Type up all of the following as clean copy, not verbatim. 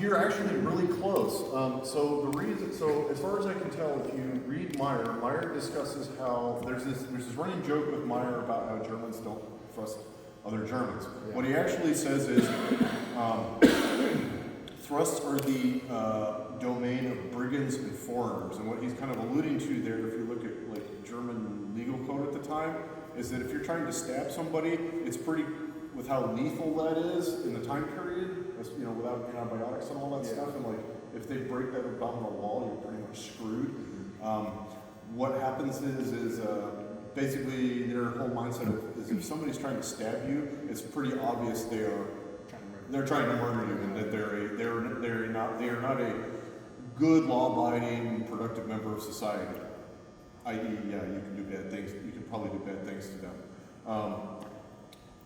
You're actually really close. So as far as I can tell, if you read Meyer discusses how there's this running joke with Meyer about how Germans don't trust other Germans. Yeah. What he actually says is thrusts are the domain of brigands and foreigners, and what he's kind of alluding to there, if you look at like German legal code at the time, is that if you're trying to stab somebody, it's pretty, with how lethal that is in the time period, you know, without antibiotics and all that stuff, and like if they break that abdominal wall, you're pretty much screwed. What happens is basically their whole mindset is if somebody's trying to stab you, it's pretty obvious they're trying to murder you, and that they are not a good, law-abiding, productive member of society. I.e., yeah, you can do bad things. You can probably do bad things to them.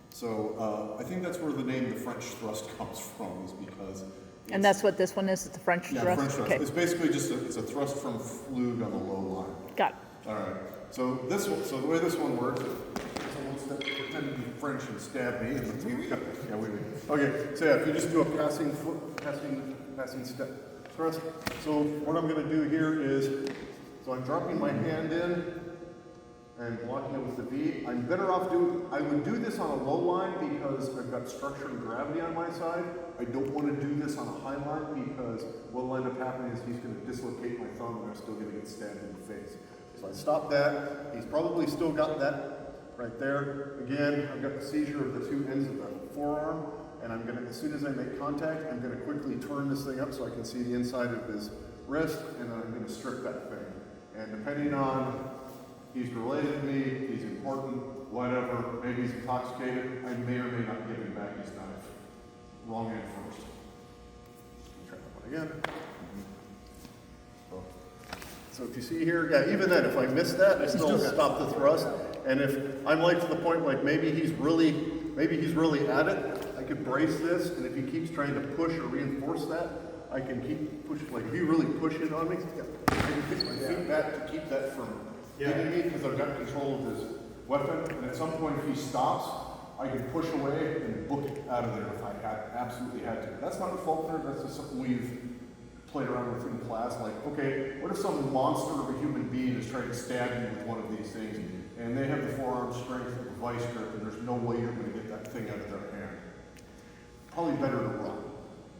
So I think that's where the name the French thrust comes from, is because. And that's what this one is. It's the French thrust. Yeah, French thrust. Okay. It's basically just a thrust from flug on the low line. Got it. All right. So the way this one works, someone pretend to be French and stab me. Yeah, wait. Okay. So yeah, if you just do a passing step thrust. So what I'm going to do here is, so I'm dropping my hand in and blocking it with the V. I'm better off I would do this on a low line because I've got structure and gravity on my side. I don't want to do this on a high line because what'll end up happening is he's going to dislocate my thumb and I'm still going to get stabbed in the face. So I stop that. He's probably still got that right there. Again, I've got the seizure of the two ends of the forearm, and I'm going to, as soon as I make contact, I'm going to quickly turn this thing up so I can see the inside of his wrist, and then I'm going to strip that thing. And depending on, he's related to me, he's important, whatever, maybe he's intoxicated, I may or may not give him back his knife. Wrong end first. Try that one again. So if you see here, yeah, even then, if I miss that, I still stop the thrust. And if I'm like to the point, like maybe he's really at it, I could brace this, and if he keeps trying to push or reinforce that, I can keep pushing. Like if you really push it on me, I can fix my feet back to keep that from hitting me because I've got control of his weapon. And at some point, if he stops, I can push away and book it out of there if I absolutely had to. That's not a fault there. That's just something we've played around with in class. Like, okay, what if some monster of a human being is trying to stab you with one of these things, and they have the forearm strength of a vice grip, and there's no way you're going to get that thing out of their hand? Probably better to run.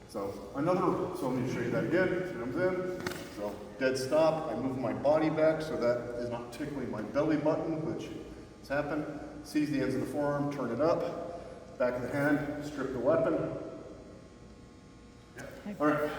So let me show you that again. It comes in. So dead stop. I move my body back so that is not tickling my belly button, which has happened. Seize the ends of the forearm, turn it up, back of the hand, strip the weapon. All right.